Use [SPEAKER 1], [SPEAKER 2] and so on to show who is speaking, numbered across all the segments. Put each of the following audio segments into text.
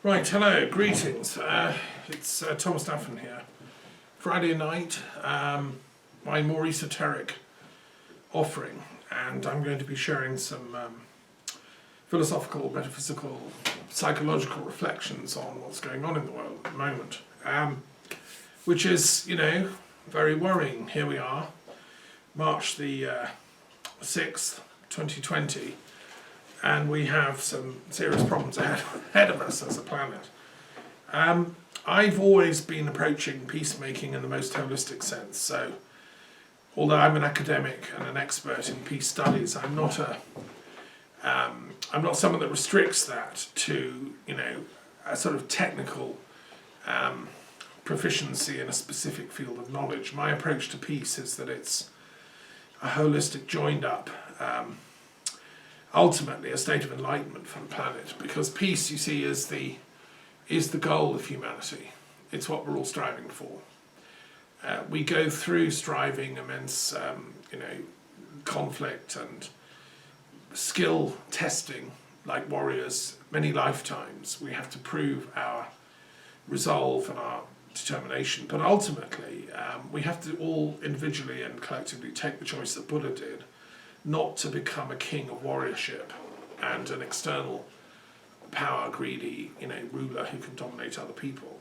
[SPEAKER 1] Right, hello, greetings. It's Thomas Duffin here. Friday night, my more esoteric offering, and I'm going to be sharing some philosophical, metaphysical, psychological reflections on what's going on in the world at the moment, which is, very worrying. Here we are, March the 6th, 2020. And we have some serious problems ahead of us as a planet. I've always been approaching peacemaking in the most holistic sense. So, although I'm an academic and an expert in peace studies, I'm not someone that restricts that to a sort of technical proficiency in a specific field of knowledge. My approach to peace is that it's a holistic, joined up. Ultimately a state of enlightenment for the planet, because peace, you see, is the goal of humanity. It's what we're all striving for. We go through striving, immense conflict and skill testing like warriors many lifetimes. We have to prove our resolve and our determination, but ultimately we have to all individually and collectively take the choice that Buddha did, not to become a king of warriorship and an external power greedy, ruler who can dominate other people,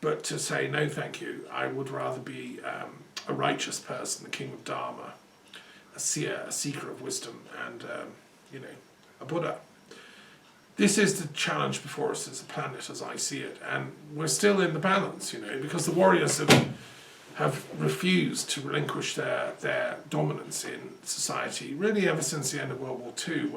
[SPEAKER 1] but to say, no thank you, I would rather be a righteous person, the king of Dharma, a seer, a seeker of wisdom, and a Buddha. This is the challenge before us as a planet, as I see it, and we're still in the balance, because the warriors have refused to relinquish their dominance in society, really ever since the end of World War II,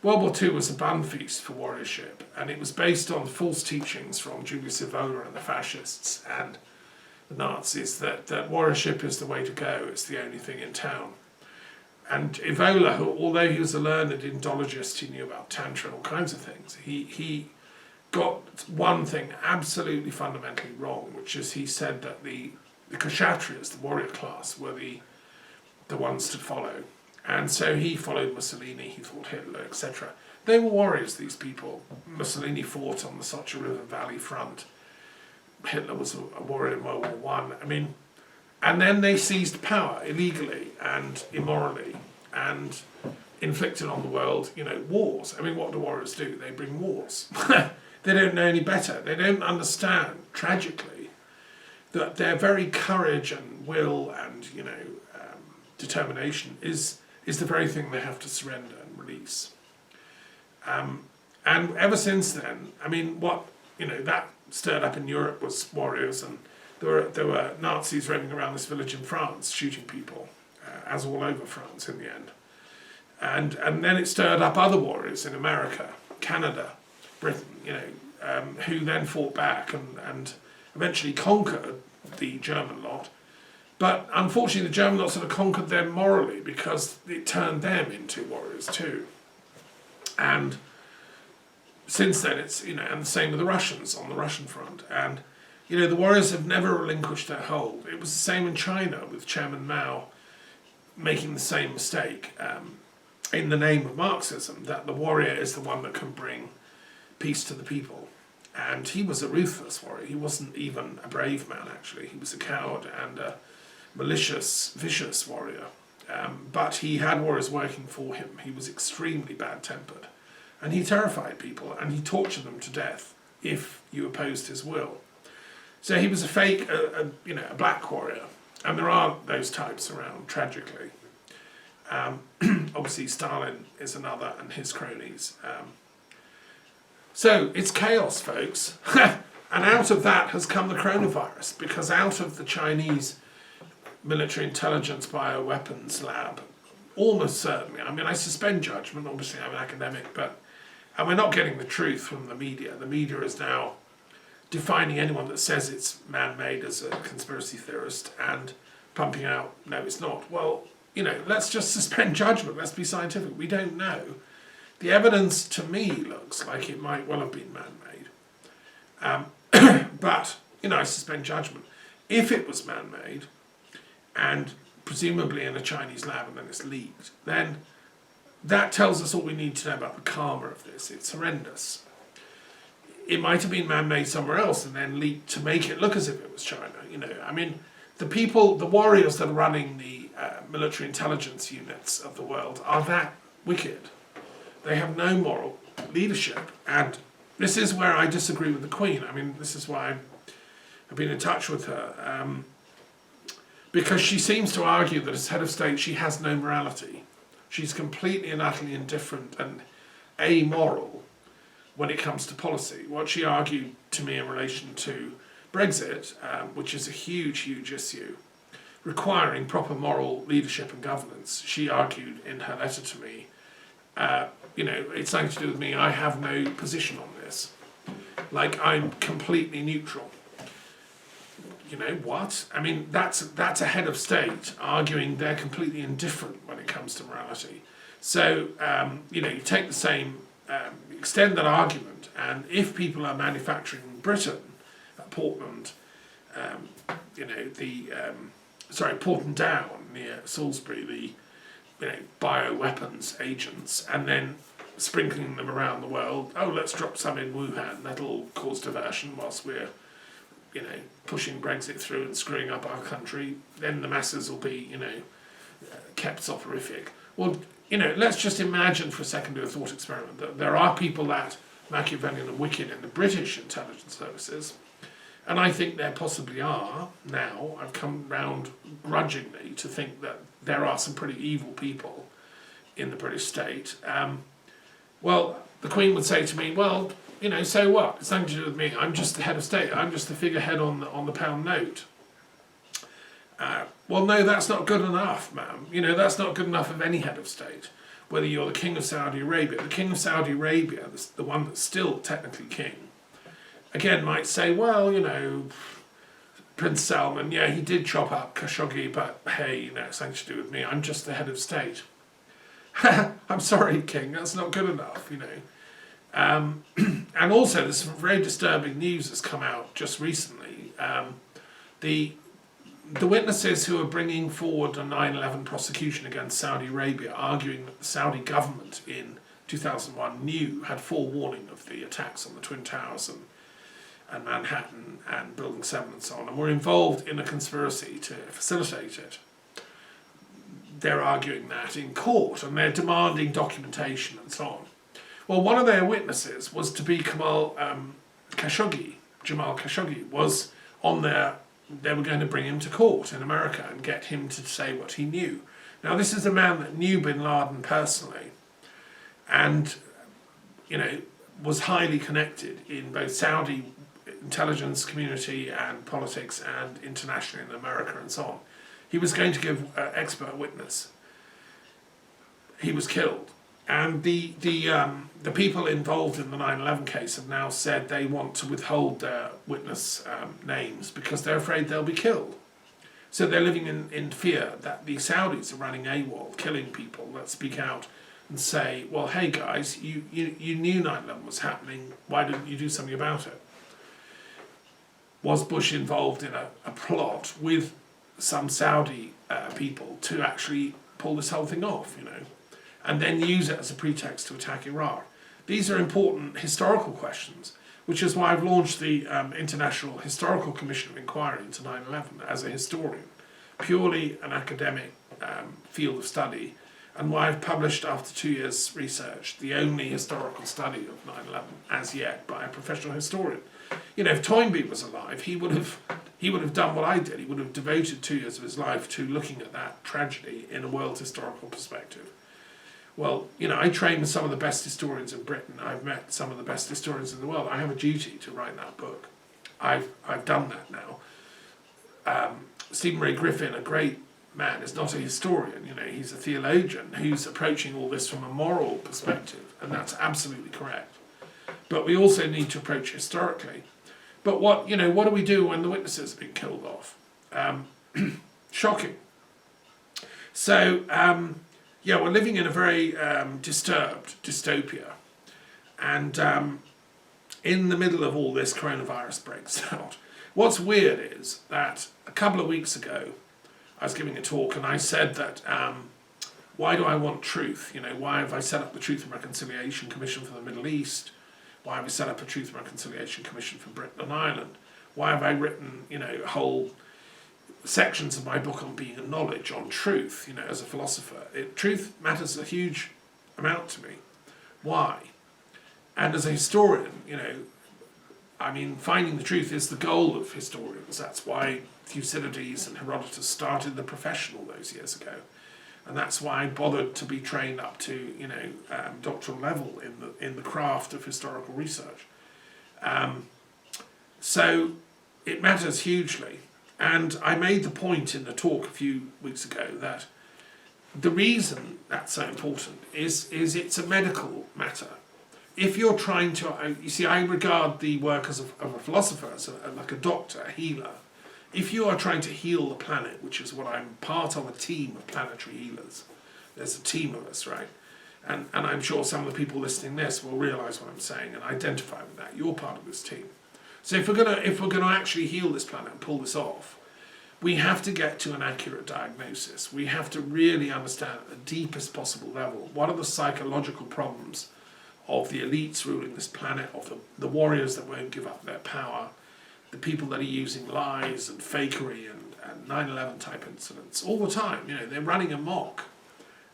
[SPEAKER 1] World War II was a bun feast for warriorship, and it was based on false teachings from Julius Evola and the fascists and the Nazis that warriorship is the way to go, it's the only thing in town. And Evola, although he was a learned Indologist, he knew about Tantra and all kinds of things, he got one thing absolutely fundamentally wrong, which is he said that the Kshatriyas, the warrior class, were the ones to follow. And so he followed Mussolini, he fought Hitler, etc. They were warriors, these people. Mussolini fought on the Socha River Valley front. Hitler was a warrior in World War I. And then they seized power illegally and immorally and inflicted on the world, wars. What do warriors do? They bring wars. They don't know any better. They don't understand, tragically, that their very courage and will and determination is the very thing they have to surrender and release. And ever since then, that stirred up in Europe was warriors, and there were Nazis roaming around this village in France shooting people, as all over France in the end. And then it stirred up other warriors in America, Canada, Britain, who then fought back and eventually conquered the German lot. But unfortunately the German lot sort of conquered them morally, because it turned them into warriors too. And since then it's, and the same with the Russians on the Russian front. And, the warriors have never relinquished their hold. It was the same in China with Chairman Mao making the same mistake in the name of Marxism, that the warrior is the one that can bring peace to the people. And he was a ruthless warrior. He wasn't even a brave man, actually. He was a coward and a malicious, vicious warrior. But he had warriors working for him. He was extremely bad-tempered. And he terrified people, and he tortured them to death if you opposed his will. So he was a fake, a black warrior. And there are those types around, tragically. Obviously Stalin is another, and his cronies. So it's chaos, folks. And out of that has come the coronavirus, because out of the Chinese military intelligence bioweapons lab, almost certainly, I suspend judgment, obviously I'm an academic, and we're not getting the truth from the media. The media is now defining anyone that says it's man-made as a conspiracy theorist and pumping out, no, it's not. Well, let's just suspend judgment, let's be scientific. We don't know. The evidence to me looks like it might well have been man-made. But, I suspend judgment. If it was man-made, and presumably in a Chinese lab and then it's leaked, then that tells us all we need to know about the karma of this. It's horrendous. it might have been man-made somewhere else and then leaked to make it look as if it was China. I mean, the warriors that are running the military intelligence units of the world are that wicked. They have no moral leadership, and this is where I disagree with the Queen. I mean, this is why I've been in touch with her, because she seems to argue that as head of state she has no morality. She's completely and utterly indifferent and amoral when it comes to policy. What she argued to me in relation to Brexit, which is a huge, huge issue, requiring proper moral leadership and governance, she argued in her letter to me, it's nothing to do with me, I have no position on this. Like, I'm completely neutral. What? I mean, that's a head of state arguing they're completely indifferent when it comes to morality. So, you take the same, extend that argument, and if people are manufacturing in Britain, at Portland, Portland Down near Salisbury, the bioweapons agents, and then sprinkling them around the world. Oh, let's drop some in Wuhan. That'll cause diversion whilst we're, pushing Brexit through and screwing up our country. Then the masses will be, kept soporific. Well, let's just imagine for a second, do a thought experiment, that there are people that Machiavellian and wicked in the British intelligence services, and I think there possibly are now. I've come round grudgingly to think that there are some pretty evil people in the British state. Well, the Queen would say to me, well, so what? It's nothing to do with me. I'm just the head of state. I'm just the figurehead on the pound note. Well, no, that's not good enough, ma'am. That's not good enough of any head of state. Whether you're the King of Saudi Arabia, the King of Saudi Arabia, the one that's still technically king, again might say, well, Prince Salman, yeah, he did chop up Khashoggi, but hey, it's nothing to do with me. I'm just the head of state. I'm sorry, King, that's not good enough, And also, there's some very disturbing news that's come out just recently. The witnesses who are bringing forward a 9/11 prosecution against Saudi Arabia, arguing that the Saudi government in 2001 had forewarning of the attacks on the Twin Towers and Manhattan and Building 7 and so on, and were involved in a conspiracy to facilitate it. They're arguing that in court, and they're demanding documentation and so on. Well, one of their witnesses was to be Jamal Khashoggi, was on there. They were going to bring him to court in America and get him to say what he knew. Now, this is a man that knew bin Laden personally and, was highly connected in both Saudi intelligence community and politics and internationally in America and so on. He was going to give expert witness. He was killed. And the people involved in the 9/11 case have now said they want to withhold their witness names because they're afraid they'll be killed. So they're living in fear that the Saudis are running AWOL, killing people that speak out and say, well, hey guys, you knew 9/11 was happening, why didn't you do something about it? Was Bush involved in a plot with some Saudi people to actually pull this whole thing off, and then use it as a pretext to attack Iraq? These are important historical questions, which is why I've launched the International Historical Commission of Inquiry into 9/11 as a historian, purely an academic field of study, and why I've published, after 2 years' research, the only historical study of 9/11 as yet by a professional historian. If Toynbee was alive, he would have done what I did. He would have devoted 2 years of his life to looking at that tragedy in a world historical perspective. Well, I train with some of the best historians in Britain. I've met some of the best historians in the world. I have a duty to write that book. I've done that now. Stephen Ray Griffin, a great man, is not a historian. He's a theologian who's approaching all this from a moral perspective, and that's absolutely correct. But we also need to approach historically. But what do we do when the witnesses have been killed off? Shocking. So, we're living in a very disturbed dystopia. And in the middle of all this, coronavirus breaks out. What's weird is that a couple of weeks ago, I was giving a talk and I said that, why do I want truth? Why have I set up the Truth and Reconciliation Commission for the Middle East? Why have we set up a Truth and Reconciliation Commission for Britain and Ireland? Why have I written, whole sections of my book on being and knowledge, on truth, as a philosopher? Truth matters a huge amount to me. Why? And as a historian, finding the truth is the goal of historians. That's why Thucydides and Herodotus started the profession all those years ago. And that's why I bothered to be trained up to, doctoral level in the craft of historical research. So it matters hugely. And I made the point in the talk a few weeks ago that the reason that's so important is it's a medical matter. If you're trying to, I regard the work of a philosopher as like a doctor, a healer. If you are trying to heal the planet, which is what I'm part of, a team of planetary healers, there's a team of us, right? And I'm sure some of the people listening to this will realise what I'm saying and identify with that. You're part of this team. So if we're gonna actually heal this planet and pull this off, we have to get to an accurate diagnosis. We have to really understand at the deepest possible level what are the psychological problems of the elites ruling this planet, of the warriors that won't give up their power, the people that are using lies and fakery and 9/11 type incidents all the time. They're running amok.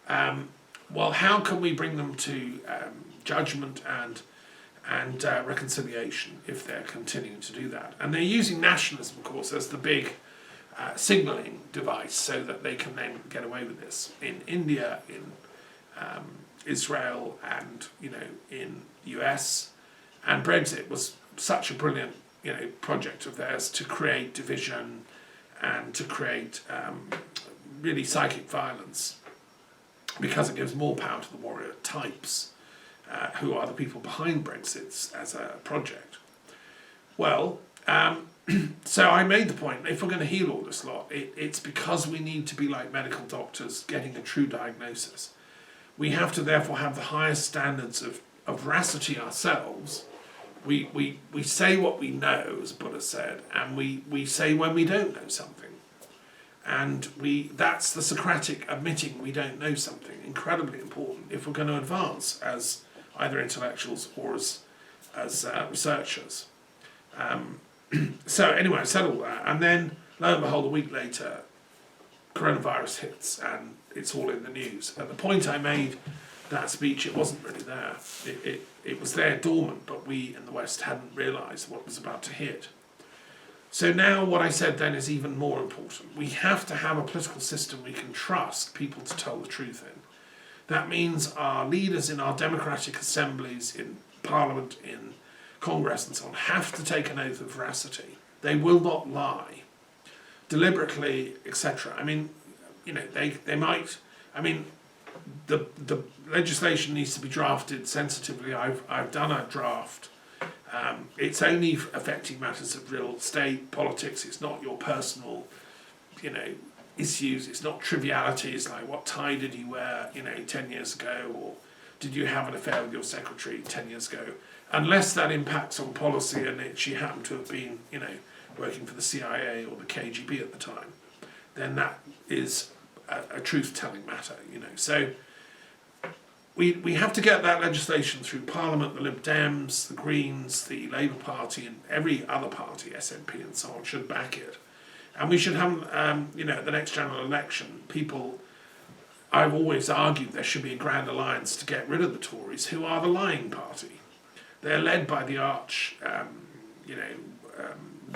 [SPEAKER 1] Well, how can we bring them to judgment and reconciliation if they're continuing to do that? And they're using nationalism, of course, as the big signalling device so that they can then get away with this. In India, in Israel, and in US, and Brexit was such a brilliant project of theirs to create division and to create really psychic violence, because it gives more power to the warrior types who are the people behind Brexit as a project. Well, so I made the point, if we're going to heal all this lot, it's because we need to be like medical doctors, getting a true diagnosis. We have to therefore have the highest standards of veracity ourselves. We say what we know, as Buddha said, and we say when we don't know something. And that's the Socratic admitting we don't know something, incredibly important if we're going to advance as either intellectuals or as researchers. So anyway, I said all that, and then lo and behold, a week later, coronavirus hits, and it's all in the news. At the point I made that speech, it wasn't really there. It was there dormant, but we in the West hadn't realised what was about to hit. So now what I said then is even more important. We have to have a political system we can trust people to tell the truth in. That means our leaders in our democratic assemblies, in Parliament, in Congress and so on, have to take an oath of veracity. They will not lie, deliberately, etc. They might, the legislation needs to be drafted sensitively. I've done a draft. It's only affecting matters of real state politics. It's not your personal, issues. It's not trivialities like what tie did you wear, 10 years ago, or did you have an affair with your secretary 10 years ago? Unless that impacts on policy and she happened to have been, working for the CIA or the KGB at the time, then that is a truth-telling matter, So we have to get that legislation through Parliament. The Lib Dems, the Greens, the Labour Party, and every other party, SNP and so on, should back it. And we should have, at the next general election, I've always argued there should be a grand alliance to get rid of the Tories, who are the lying party. They're led by the arch,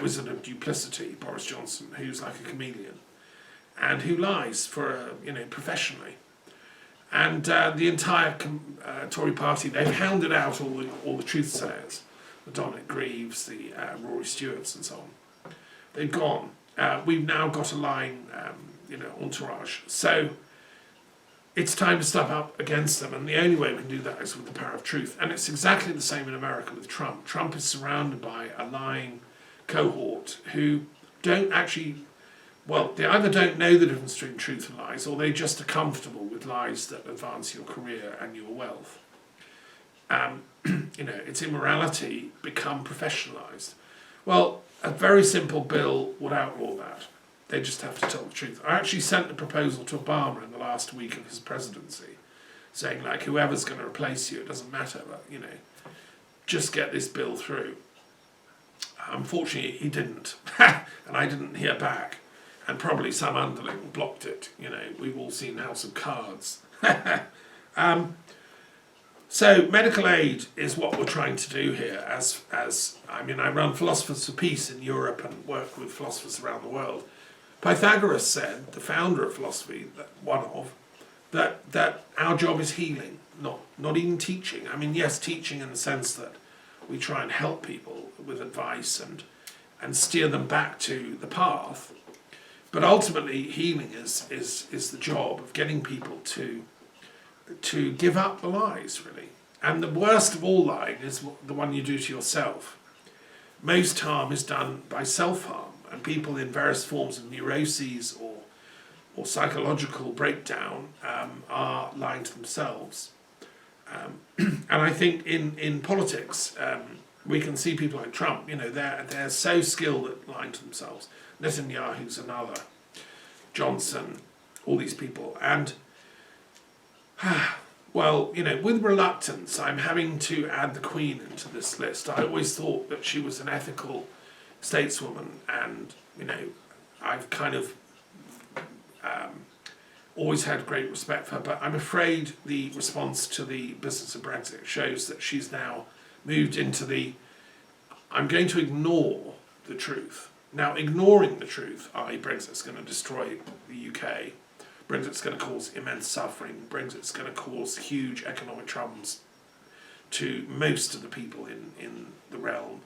[SPEAKER 1] wizard of duplicity, Boris Johnson, who's like a chameleon, and who lies professionally. And the entire Tory party, they've hounded out all the truth sayers, the Dominic Greaves, the Rory Stewarts and so on. They've gone. We've now got a lying, entourage. So it's time to step up against them, and the only way we can do that is with the power of truth. And it's exactly the same in America with Trump. Trump is surrounded by a lying cohort who don't actually, they either don't know the difference between truth and lies, or they just are comfortable with lies that advance your career and your wealth. It's immorality become professionalised. Well, a very simple bill would outlaw that. They just have to tell the truth. I actually sent a proposal to Obama in the last week of his presidency, saying whoever's going to replace you, it doesn't matter, but just get this bill through. Unfortunately, he didn't, and I didn't hear back, and probably some underling blocked it. You know, we've all seen House of Cards. So medical aid is what we're trying to do here. As I mean, I run Philosophers for Peace in Europe and work with philosophers around the world. Pythagoras said, the founder of philosophy, that our job is healing, not even teaching. I mean, yes, teaching in the sense that we try and help people with advice and steer them back to the path. But ultimately, healing is the job of getting people to give up the lies, really. And the worst of all lying is the one you do to yourself. Most harm is done by self-harm, and people in various forms of neuroses or psychological breakdown are lying to themselves. And I think in politics, we can see people like Trump, you know, they're so skilled at lying to themselves. Netanyahu's another, Johnson, all these people. And, well, you know, with reluctance, I'm having to add the Queen into this list. I always thought that she was an ethical stateswoman, and, you know, I've kind of always had great respect for her, but I'm afraid the response to the business of Brexit shows that she's now moved into I'm going to ignore the truth. Now, ignoring the truth, i.e. Brexit's going to destroy the UK, Brexit's going to cause immense suffering, Brexit's going to cause huge economic troubles to most of the people in the realm,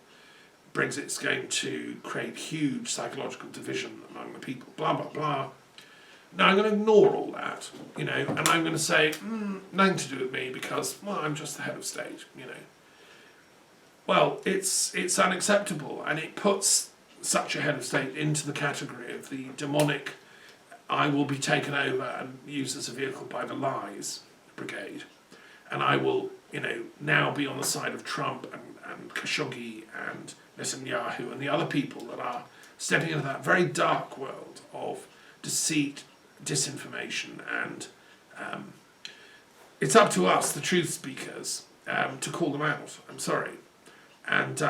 [SPEAKER 1] Brexit's going to create huge psychological division among the people, blah, blah, blah. Now, I'm going to ignore all that, you know, and I'm going to say, nothing to do with me because, well, I'm just the head of state, you know. Well, it's unacceptable, and it puts such a head of state into the category of the demonic, I will be taken over and used as a vehicle by the lies brigade, and I will, you know, now be on the side of Trump and Khashoggi and Netanyahu and the other people that are stepping into that very dark world of deceit, disinformation, and it's up to us, the truth speakers, to call them out. I'm sorry. And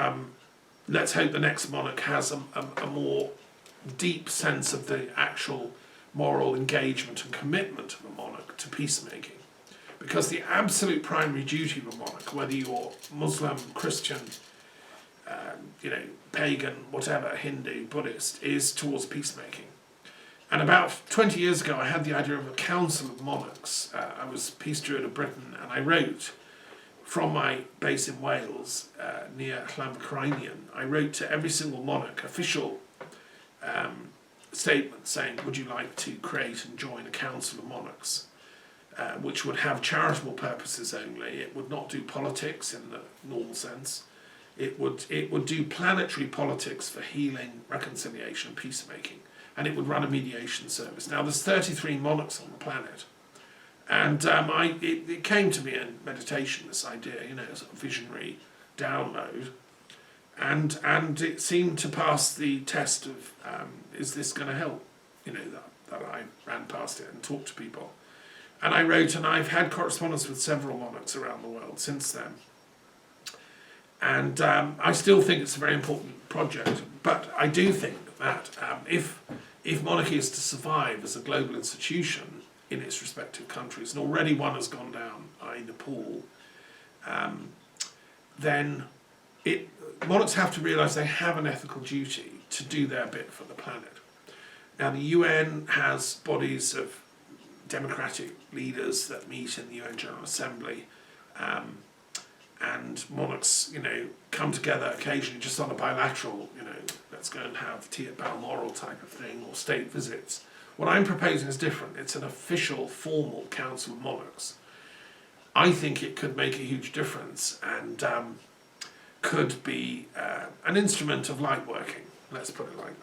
[SPEAKER 1] let's hope the next monarch has a more deep sense of the actual moral engagement and commitment of a monarch to peacemaking. Because the absolute primary duty of a monarch, whether you're Muslim, Christian, you know, pagan, whatever, Hindu, Buddhist, is towards peacemaking. And about 20 years ago, I had the idea of a council of monarchs. I was Peace Druid of Britain, and I wrote from my base in Wales, near Llanfachrinion, I wrote to every single monarch official statement saying, would you like to create and join a council of monarchs, which would have charitable purposes only. It would not do politics in the normal sense. It would do planetary politics for healing, reconciliation, peacemaking. And it would run a mediation service. Now, there's 33 monarchs on the planet. And it came to me in meditation, this idea, you know, as a visionary download. And it seemed to pass the test of, is this going to help? You know, that I ran past it and talked to people. And I wrote, and I've had correspondence with several monarchs around the world since then. And I still think it's a very important project. But I do think that if monarchy is to survive as a global institution in its respective countries, and already one has gone down, i.e. Nepal, then monarchs have to realise they have an ethical duty to do their bit for the planet. Now, the UN has bodies of democratic leaders that meet in the UN General Assembly, and monarchs, you know, come together occasionally just on a bilateral, you know, let's go and have tea at Balmoral type of thing, or state visits. What I'm proposing is different. It's an official, formal Council of Monarchs. I think it could make a huge difference and could be an instrument of light working, let's put it like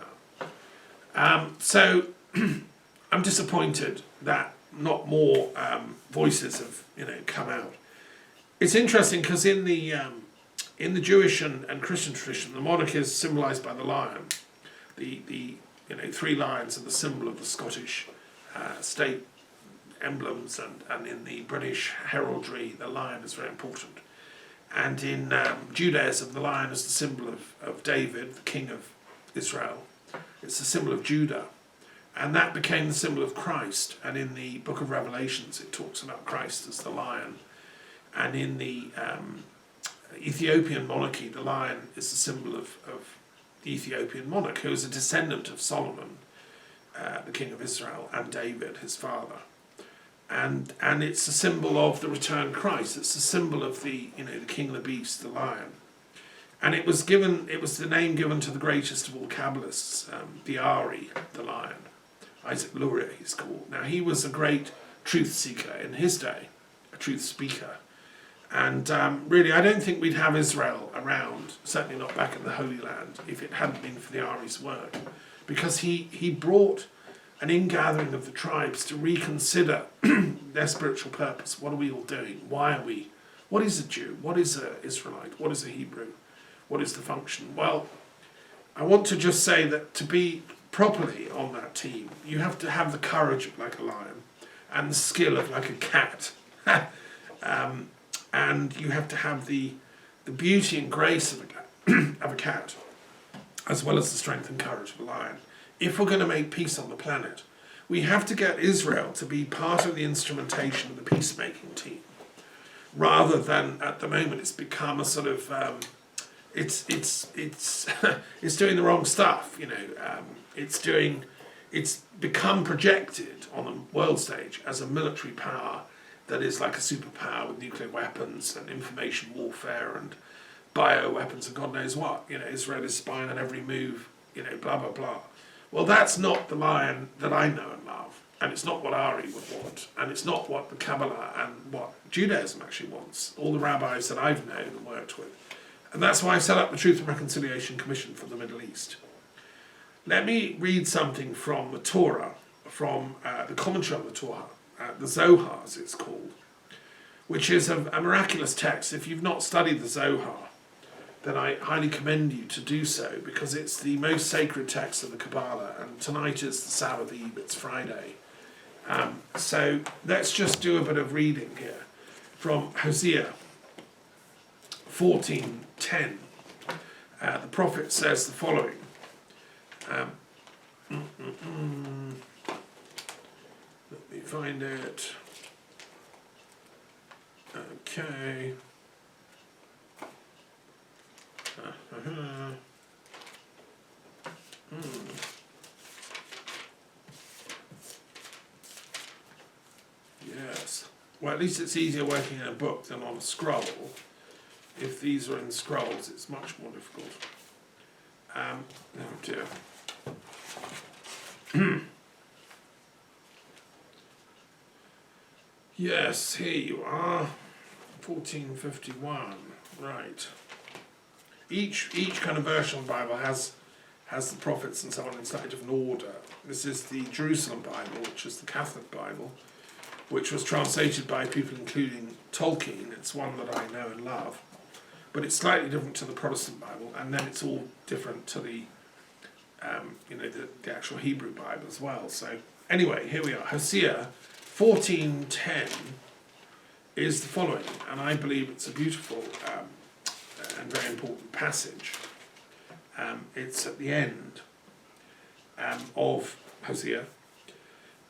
[SPEAKER 1] that. So I'm disappointed that not more voices have, you know, come out. It's interesting because in the Jewish and Christian tradition, the monarch is symbolised by the lion. The you know, 3 lions are the symbol of the Scottish state emblems, and in the British heraldry, the lion is very important. And in Judaism, the lion is the symbol of David, the king of Israel. It's the symbol of Judah. And that became the symbol of Christ. And in the book of Revelations, it talks about Christ as the lion. And in the Ethiopian monarchy, the lion is the symbol of the Ethiopian monarch, who is a descendant of Solomon, the king of Israel, and David, his father. And it's a symbol of the returned Christ. It's a symbol of the king of the beast, the lion. And it was the name given to the greatest of all Kabbalists, the Ari, the lion. Isaac Luria, he's called. Now, he was a great truth seeker in his day, a truth speaker. And really, I don't think we'd have Israel around, certainly not back in the Holy Land, if it hadn't been for the Ari's work. Because he brought an ingathering of the tribes to reconsider their spiritual purpose. What are we all doing? Why are we? What is a Jew? What is an Israelite? What is a Hebrew? What is the function? Well, I want to just say that to be properly on that team, you have to have the courage of like a lion and the skill of like a cat. And you have to have the beauty and grace of a cat, as well as the strength and courage of a lion. If we're going to make peace on the planet, we have to get Israel to be part of the instrumentation of the peacemaking team, rather than at the moment it's become a sort of it's doing the wrong stuff. It's become projected on the world stage as a military power that is like a superpower with nuclear weapons and information warfare and bioweapons and God knows what. Israel is spying on every move. Blah blah blah. Well, that's not the lion that I know and love, and it's not what Ari would want, and it's not what the Kabbalah and what Judaism actually wants, all the rabbis that I've known and worked with. And that's why I set up the Truth and Reconciliation Commission for the Middle East. Let me read something from the Torah, from the commentary on the Torah, the Zohar as it's called, which is a miraculous text. If you've not studied the Zohar, then I highly commend you to do so, because it's the most sacred text of the Kabbalah, and tonight is the Sabbath Eve, it's Friday. So let's just do a bit of reading here from Hosea 14:10. The prophet says the following. Let me find it. Okay. Yes. Well, at least it's easier working in a book than on a scroll. If these are in scrolls, it's much more difficult. Oh dear. Yes, here you are. 1451. Right. Each kind of version of the Bible has the prophets and so on in slightly different order. This is the Jerusalem Bible, which is the Catholic Bible, which was translated by people including Tolkien. It's one that I know and love. But it's slightly different to the Protestant Bible, and then it's all different to the actual Hebrew Bible as well. So anyway, here we are. Hosea 14:10 is the following, and I believe it's a beautiful and very important passage. It's at the end of Hosea.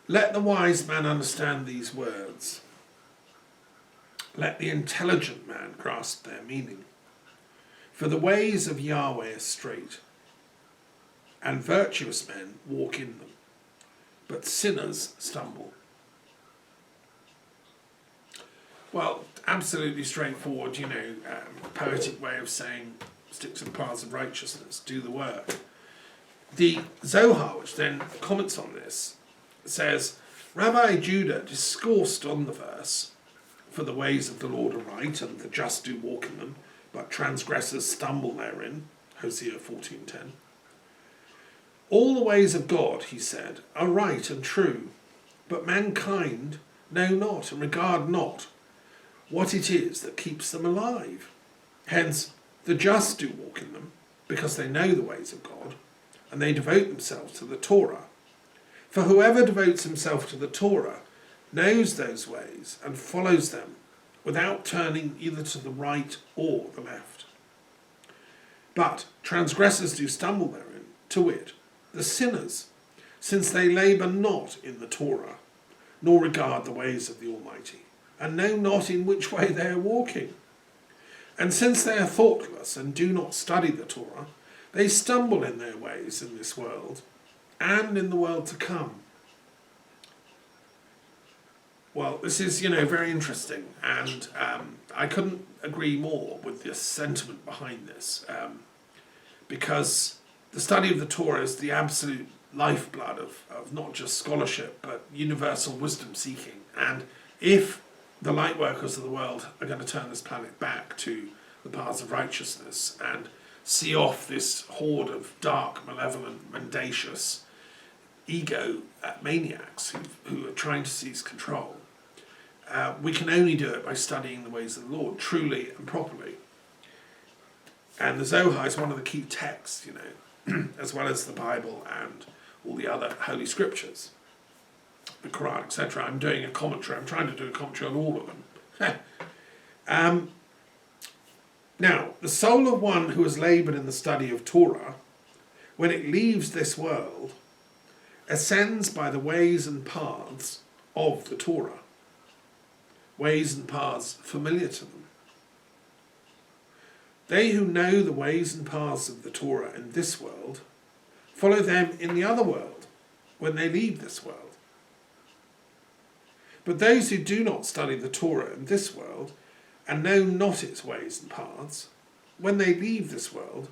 [SPEAKER 1] Let the wise man understand these words. Let the intelligent man grasp their meaning. For the ways of Yahweh are straight, and virtuous men walk in them, but sinners stumble. Well, absolutely straightforward, poetic way of saying, stick to the paths of righteousness, do the work. The Zohar, which then comments on this, says, Rabbi Judah discoursed on the verse, for the ways of the Lord are right, and the just do walk in them, but transgressors stumble therein, Hosea 14:10. All the ways of God, he said, are right and true, but mankind know not and regard not what it is that keeps them alive. Hence, the just do walk in them, because they know the ways of God, and they devote themselves to the Torah. For whoever devotes himself to the Torah knows those ways and follows them. without turning either to the right or the left. But transgressors do stumble therein, to wit, the sinners, since they labour not in the Torah, nor regard the ways of the Almighty, and know not in which way they are walking. And since they are thoughtless and do not study the Torah, they stumble in their ways in this world and in the world to come. Well, this is, very interesting, and I couldn't agree more with the sentiment behind this, because the study of the Torah is the absolute lifeblood of not just scholarship, but universal wisdom seeking. And if the light workers of the world are going to turn this planet back to the paths of righteousness and see off this horde of dark, malevolent, mendacious ego maniacs who are trying to seize control, we can only do it by studying the ways of the Lord truly and properly. And the Zohar is one of the key texts, as well as the Bible and all the other holy scriptures, the Quran, etc. I'm doing a commentary. I'm trying to do a commentary on all of them. Now, the soul of one who has laboured in the study of Torah, when it leaves this world, ascends by the ways and paths of the Torah, ways and paths familiar to them. They who know the ways and paths of the Torah in this world follow them in the other world when they leave this world. But those who do not study the Torah in this world and know not its ways and paths, when they leave this world,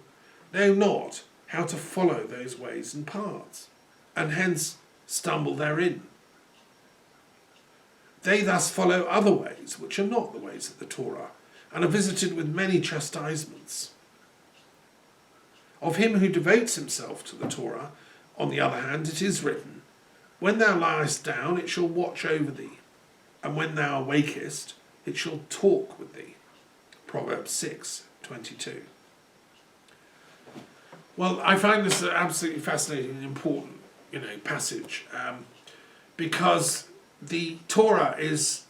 [SPEAKER 1] know not how to follow those ways and paths, and hence stumble therein. They thus follow other ways which are not the ways of the Torah, and are visited with many chastisements. Of him who devotes himself to the Torah, on the other hand, it is written, when thou liest down, it shall watch over thee, and when thou awakest, it shall talk with thee. Proverbs 6:22. Well, I find this an absolutely fascinating and important, passage, because the Torah is,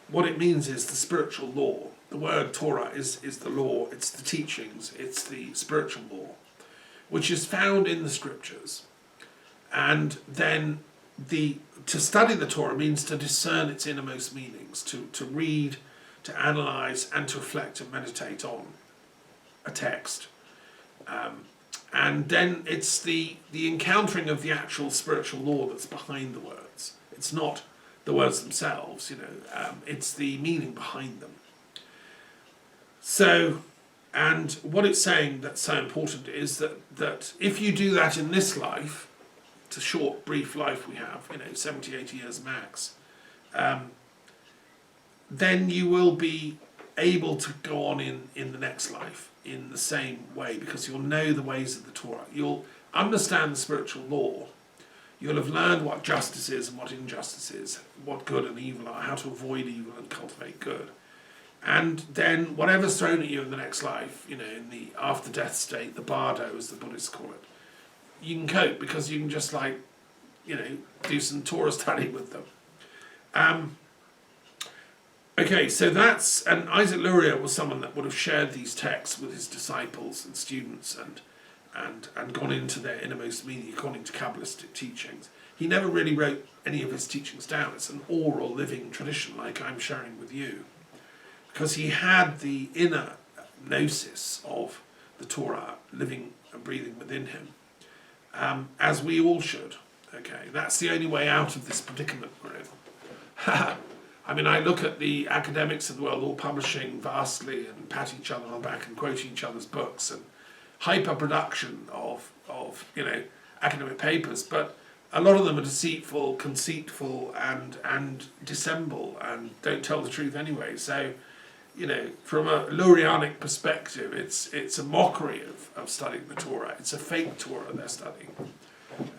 [SPEAKER 1] what it means is the spiritual law. The word Torah is the law, it's the teachings, it's the spiritual law, which is found in the scriptures. And then to study the Torah means to discern its innermost meanings, to read, to analyse, and to reflect and meditate on a text. And then it's the encountering of the actual spiritual law that's behind the words. It's not the words themselves, it's the meaning behind them. So, and what it's saying that's so important is that if you do that in this life, it's a short, brief life we have, 70, 80 years max, then you will be able to go on in the next life in the same way, because you'll know the ways of the Torah. You'll understand the spiritual law. You'll have learned what justice is and what injustice is, what good and evil are, how to avoid evil and cultivate good. And then whatever's thrown at you in the next life, in the after-death state, the bardo, as the Buddhists call it, you can cope because you can just do some Torah study with them. Okay, so and Isaac Luria was someone that would have shared these texts with his disciples and students and gone into their innermost meaning according to Kabbalistic teachings. He never really wrote any of his teachings down. It's an oral living tradition like I'm sharing with you, because he had the inner gnosis of the Torah living and breathing within him, as we all should. Okay, that's the only way out of this predicament we're in. I mean, I look at the academics of the world all publishing vastly and patting each other on the back and quoting each other's books and hyper-production of academic papers, but a lot of them are deceitful, conceitful, and dissemble, and don't tell the truth anyway. So, from a Lurianic perspective, it's a mockery of studying the Torah. It's a fake Torah they're studying.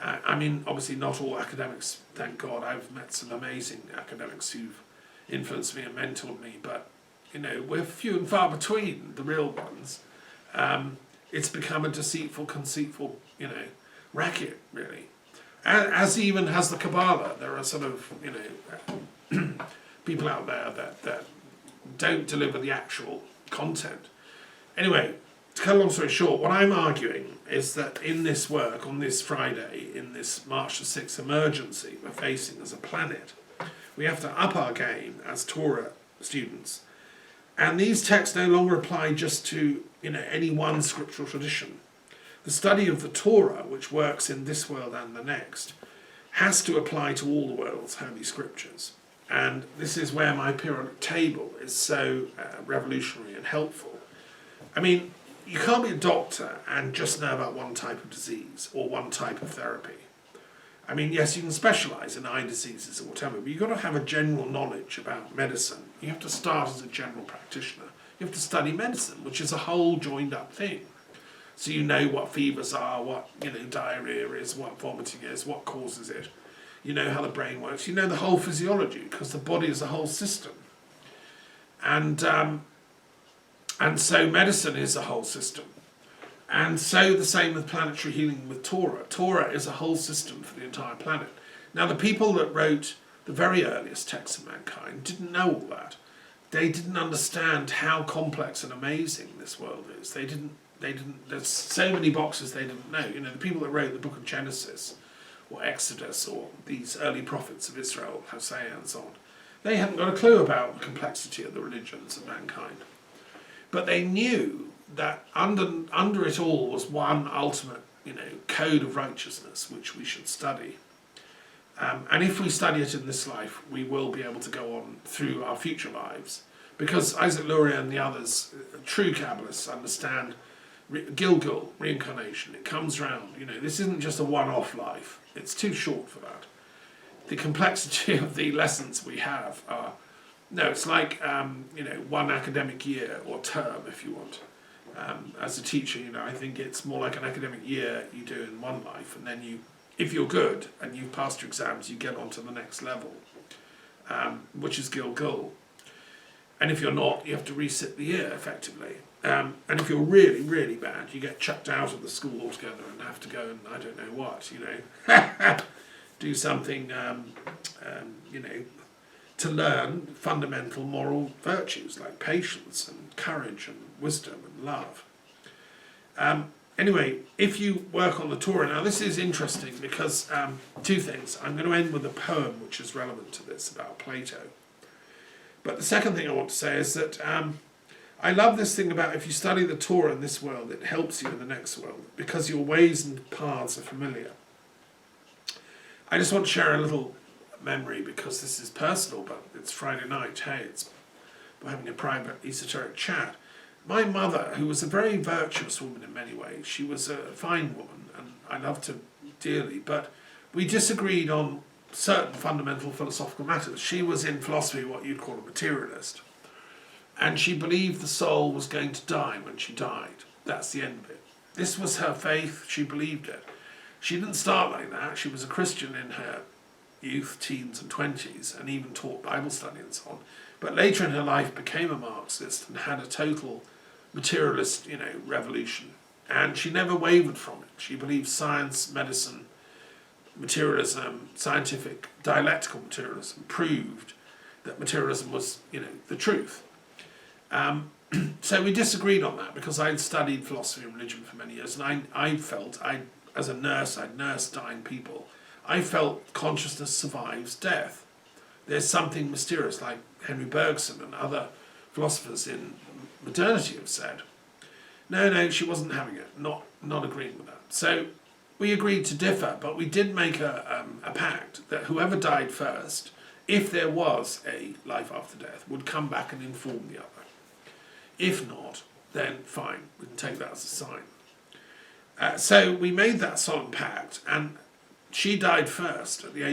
[SPEAKER 1] I mean, obviously not all academics, thank God. I've met some amazing academics who've influenced me and mentored me, but, we're few and far between, the real ones. It's become a deceitful, conceitful, racket, really. As even has the Kabbalah. There are sort of, people out there that don't deliver the actual content. Anyway, to cut a long story short, what I'm arguing is that in this work, on this Friday, in this March the 6th emergency we're facing as a planet, we have to up our game as Torah students. And these texts no longer apply just to any one scriptural tradition. The study of the Torah, which works in this world and the next, has to apply to all the world's holy scriptures. And this is where my periodic table is so revolutionary and helpful. I mean, you can't be a doctor and just know about one type of disease or one type of therapy. I mean, yes, you can specialise in eye diseases or whatever, but you've got to have a general knowledge about medicine. You have to start as a general practitioner. You have to study medicine, which is a whole joined up thing. So you know what fevers are, what diarrhea is, what vomiting is, what causes it. You know how the brain works. You know the whole physiology, because the body is a whole system. And so medicine is a whole system. And so the same with planetary healing with Torah. Torah is a whole system for the entire planet. Now the people that wrote the very earliest texts of mankind didn't know all that. They didn't understand how complex and amazing this world is. They didn't, there's so many boxes they didn't know. The people that wrote the book of Genesis or Exodus or these early prophets of Israel, Hosea and so on, they hadn't got a clue about the complexity of the religions of mankind. But they knew that under it all was one ultimate, code of righteousness which we should study. And if we study it in this life, we will be able to go on through our future lives. Because Isaac Luria and the others, true Kabbalists, understand Gilgul, reincarnation. It comes round. This isn't just a one-off life. It's too short for that. The complexity of the lessons we have are, it's like, one academic year or term, if you want. As a teacher, I think it's more like an academic year you do in one life, and then if you're good and you've passed your exams, you get on to the next level, which is Gilgul. And if you're not, you have to resit the year, effectively. And if you're really, really bad, you get chucked out of the school altogether and have to go and, I don't know what, do something, to learn fundamental moral virtues like patience and courage and wisdom and love. Anyway, if you work on the Torah, now this is interesting because two things. I'm going to end with a poem which is relevant to this about Plato. But the second thing I want to say is that I love this thing about if you study the Torah in this world, it helps you in the next world because your ways and paths are familiar. I just want to share a little memory because this is personal, but it's Friday night. Hey, we're having a private esoteric chat. My mother, who was a very virtuous woman in many ways, she was a fine woman and I loved her dearly, but we disagreed on certain fundamental philosophical matters. She was in philosophy what you'd call a materialist, and she believed the soul was going to die when she died. That's the end of it. This was her faith, she believed it. She didn't start like that. She was a Christian in her youth, teens and 20s, and even taught Bible study and so on. But later in her life became a Marxist and had a total materialist, revolution. And she never wavered from it. She believed science, medicine, materialism, scientific, dialectical materialism proved that materialism was, the truth. So we disagreed on that because I'd studied philosophy and religion for many years, and I felt, as a nurse, I'd nursed dying people. I felt consciousness survives death. There's something mysterious, like Henry Bergson and other philosophers in modernity have said. No, she wasn't having it, not agreeing with that. So we agreed to differ, but we did make a pact that whoever died first, if there was a life after death, would come back and inform the other. If not, then fine, we can take that as a sign. So we made that solemn pact, and she died first at the age